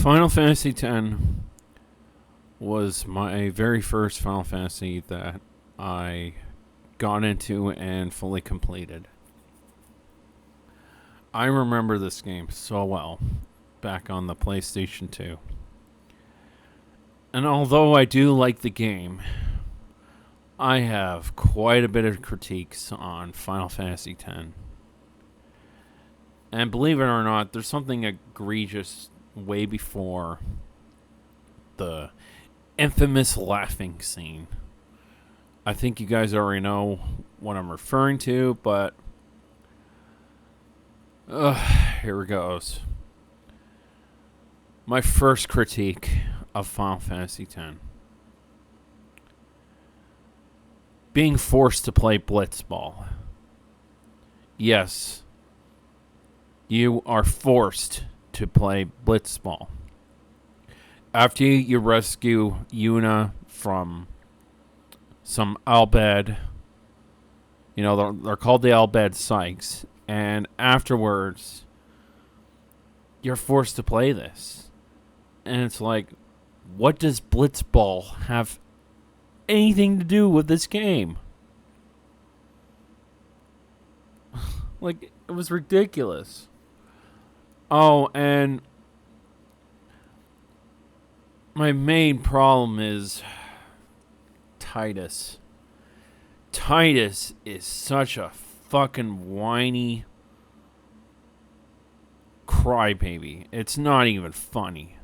Final Fantasy X was my very first Final Fantasy that I got into and fully completed. I remember this game so well back on the PlayStation 2. And although I do like the game, I have quite a bit of critiques on Final Fantasy X. And believe it or not, there's something egregious way before the infamous laughing scene. I think you guys already know what I'm referring to, but here it goes. My first critique of Final Fantasy X. Being forced to play Blitzball. Yes, you are forced to play Blitzball. After you rescue Yuna from some Albed, they're called the Albed Sykes, and afterwards, you're forced to play this. And it's like, what does Blitzball have anything to do with this game? Like, it was ridiculous. Oh, and my main problem is Titus. Titus is such a fucking whiny crybaby. It's not even funny.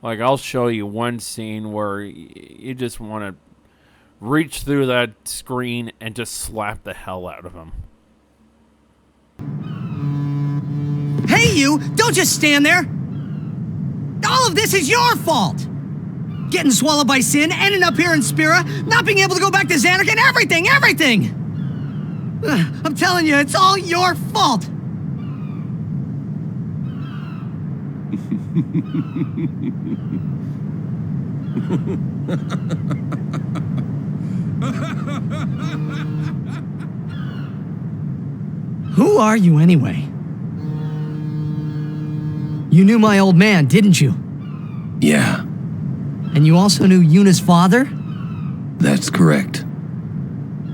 Like, I'll show you one scene where you just want to reach through that screen and just slap the hell out of him. Hey, you! Don't just stand there! All of this is your fault! Getting swallowed by sin, ending up here in Spira, not being able to go back to Xanark, and everything! I'm telling you, it's all your fault! Who are you anyway? You knew my old man, didn't you? Yeah. And you also knew Yuna's father? That's correct.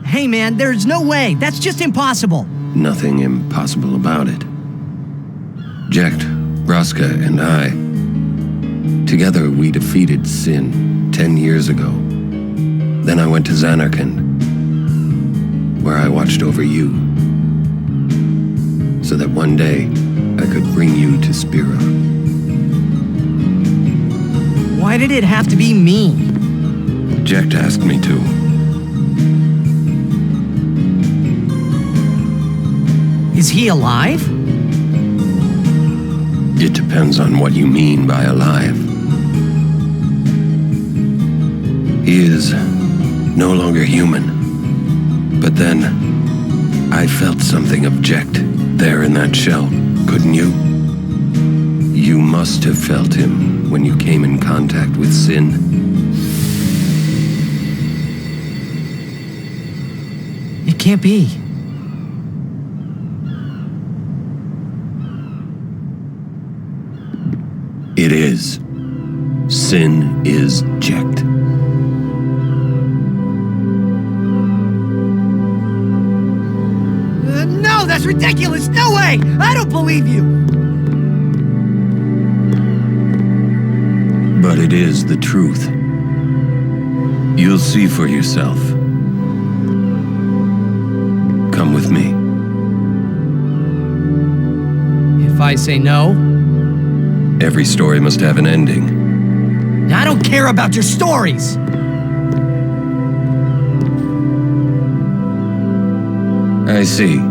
Hey man, there's no way. That's just impossible. Nothing impossible about it. Jecht, Braska, and I, together we defeated Sin 10 years ago. Then I went to Zanarkand, where I watched over you, so that one day I could bring you to Spira. Why did it have to be me? Jecht asked me to. Is he alive? It depends on what you mean by alive. He is no longer human. But then, I felt something of Jecht there in that shell, couldn't you? You must have felt him when you came in contact with Sin. It can't be. It is. Sin is Jecht. No, that's ridiculous! No way! I don't believe you! But it is the truth. You'll see for yourself. Come with me. If I say no? Every story must have an ending. I don't care about your stories! I see.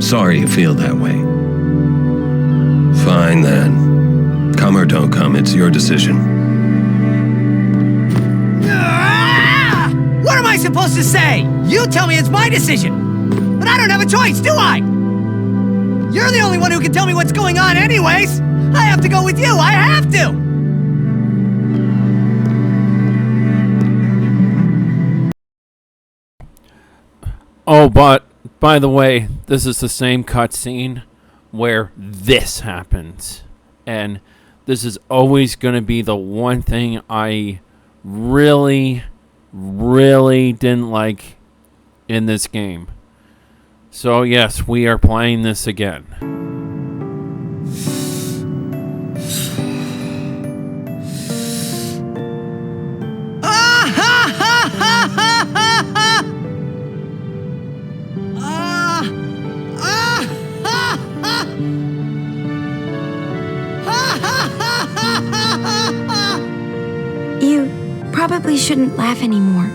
Sorry you feel that way. Fine then. Come or don't come, it's your decision. What am I supposed to say? You tell me it's my decision. But I don't have a choice, do I? You're the only one who can tell me what's going on anyways. I have to go with you. I have to. Oh, but by the way, this is the same cutscene where this happens. And this is always going to be the one thing I really, really didn't like in this game. So yes, we are playing this again. You probably shouldn't laugh anymore.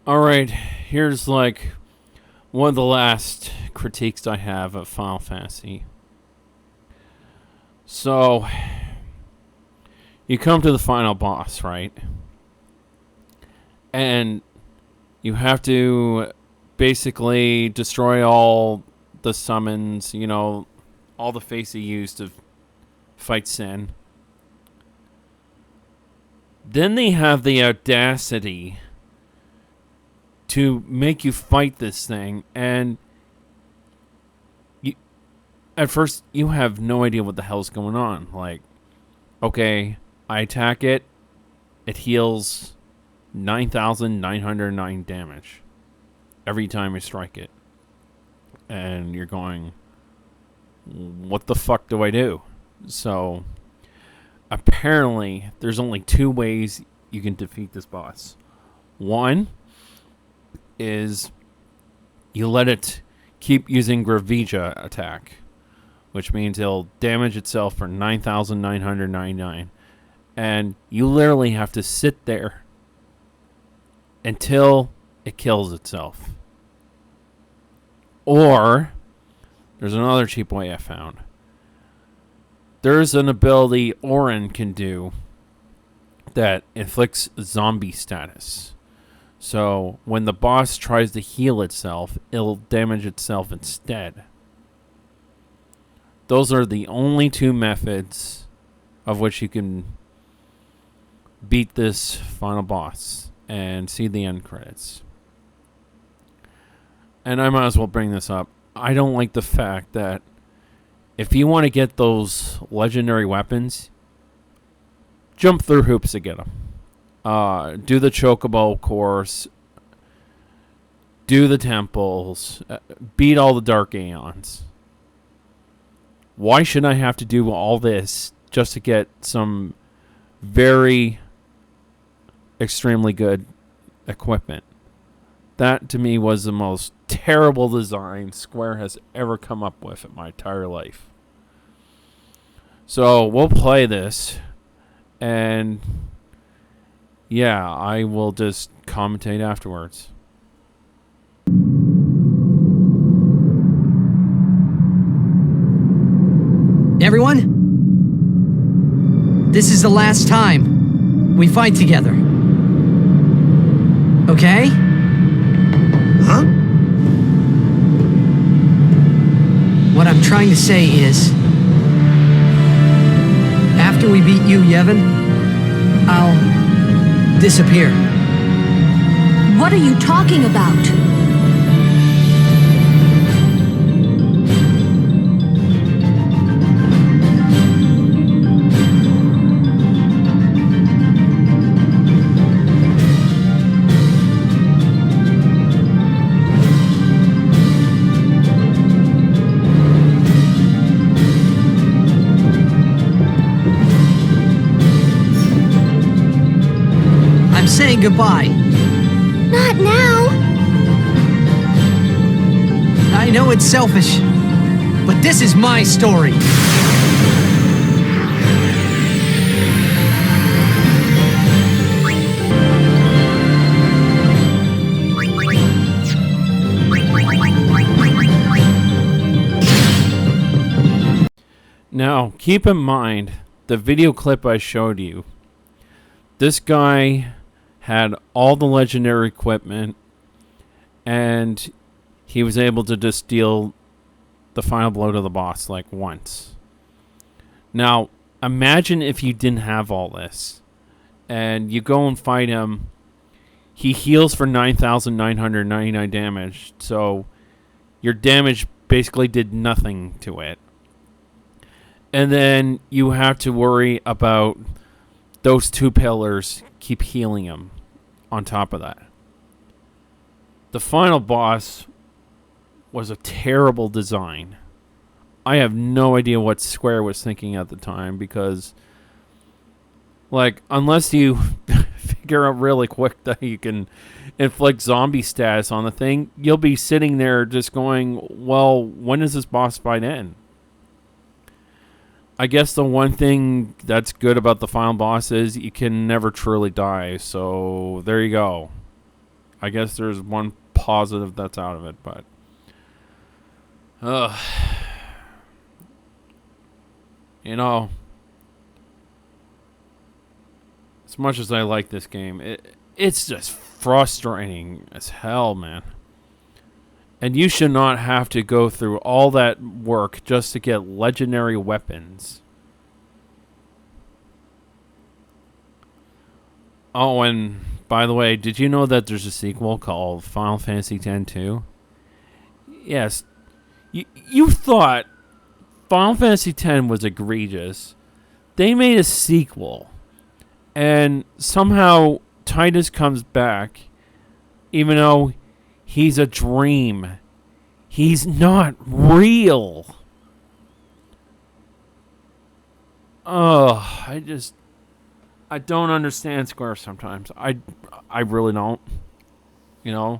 Alright, here's like one of the last critiques I have of Final Fantasy. So, you come to the final boss, right? And you have to basically destroy all the summons, you know, all the face you used to fight Sin. Then they have the audacity to make you fight this thing, and at first you have no idea what the hell's going on. Like, okay, I attack it, it heals 9,909 damage every time I strike it. And you're going, what the fuck do I do? So, apparently, there's only two ways you can defeat this boss. One is you let it keep using Gravija attack, which means it'll damage itself for 9,999. And you literally have to sit there until it kills itself. Or, there's another cheap way I found. There's an ability Auron can do that inflicts zombie status. So, when the boss tries to heal itself, it'll damage itself instead. Those are the only two methods of which you can beat this final boss and see the end credits. And I might as well bring this up. I don't like the fact that if you want to get those legendary weapons, jump through hoops to get them. Do the Chocobo course. Do the temples. Beat all the Dark Aeons. Why should I have to do all this just to get some very extremely good equipment? That to me was the most terrible design Square has ever come up with in my entire life. So we'll play this, and yeah, I will just commentate afterwards. Everyone, this is the last time we fight together. Okay? Huh? What I'm trying to say is, after we beat you, Yevon, I'll disappear. What are you talking about? I'm saying goodbye. Not now. I know it's selfish, but this is my story. Now, keep in mind, the video clip I showed you, this guy had all the legendary equipment, and he was able to just deal the final blow to the boss, like, once. Now, imagine if you didn't have all this, and you go and fight him, he heals for 9,999 damage. So your damage basically did nothing to it. And then you have to worry about those 2 pillars keep healing him on top of that. The final boss was a terrible design. I have no idea what Square was thinking at the time, because like, unless you figure out really quick that you can inflict zombie status on the thing, you'll be sitting there just going, well, when does this boss fight end? I guess the one thing that's good about the final boss is you can never truly die. So there you go. I guess there's one positive that's out of it, but you know, as much as I like this game, it's just frustrating as hell, man. And you should not have to go through all that work just to get legendary weapons. Oh, and by the way, did you know that there's a sequel called Final Fantasy X-2? Yes. You thought Final Fantasy X was egregious. They made a sequel. And somehow Tidus comes back, even though he's a dream. He's not real. Oh, I don't understand Square sometimes. I really don't. You know?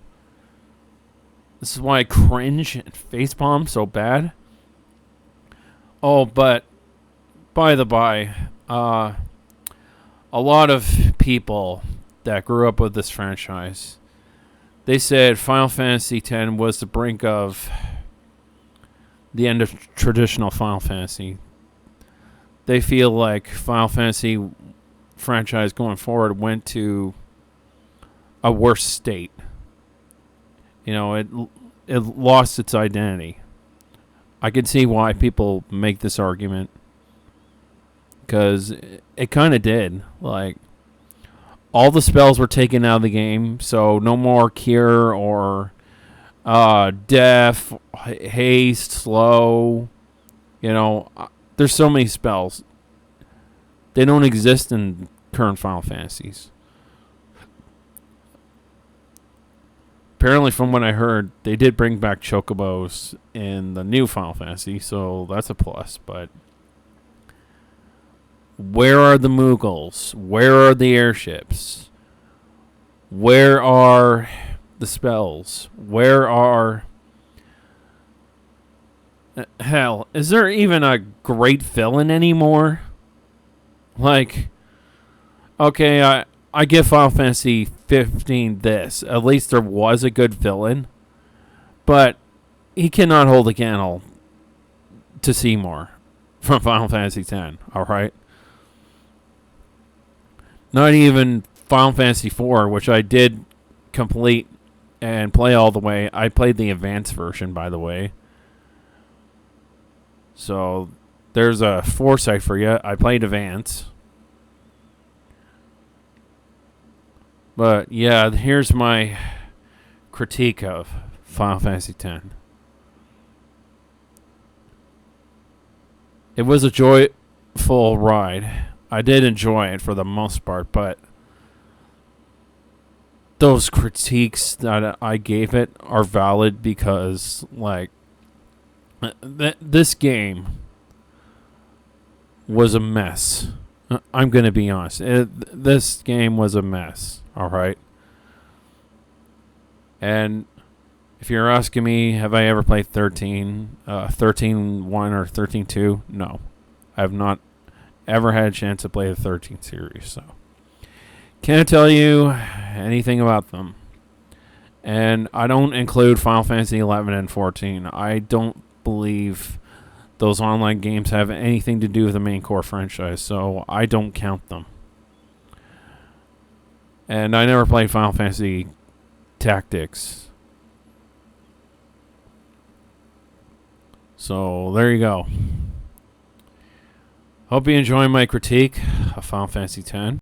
This is why I cringe and facepalm so bad. Oh, but by the by, a lot of people that grew up with this franchise, they said Final Fantasy X was the brink of the end of traditional Final Fantasy. They feel like Final Fantasy franchise going forward went to a worse state. You know, it lost its identity. I can see why people make this argument, because it kind of did. Like, all the spells were taken out of the game, so no more cure or death, haste, slow. You know, there's so many spells. They don't exist in current Final Fantasies. Apparently, from what I heard, they did bring back chocobos in the new Final Fantasy, so that's a plus. But where are the Moogles? Where are the airships? Where are the spells? Where are... Hell, is there even a great villain anymore? Like, okay, I give Final Fantasy 15 this. At least there was a good villain. But he cannot hold a candle to Seymour from Final Fantasy X, alright? Not even Final Fantasy 4, which I did complete and play all the way. I played the advanced version, by the way. So, there's a foresight for you. I played advanced. But, yeah, here's my critique of Final Fantasy X. It was a joyful ride. I did enjoy it for the most part, but those critiques that I gave it are valid because, like, this game was a mess. I'm going to be honest. This game was a mess, all right? And if you're asking me, have I ever played 13.1 or 13.2? No. I have not ever had a chance to play the 13 series, so can't tell you anything about them. And I don't include Final Fantasy 11 and 14. I don't believe those online games have anything to do with the main core franchise, so I don't count them. And I never played Final Fantasy Tactics. So there you go. Hope you enjoy my critique of Final Fantasy X.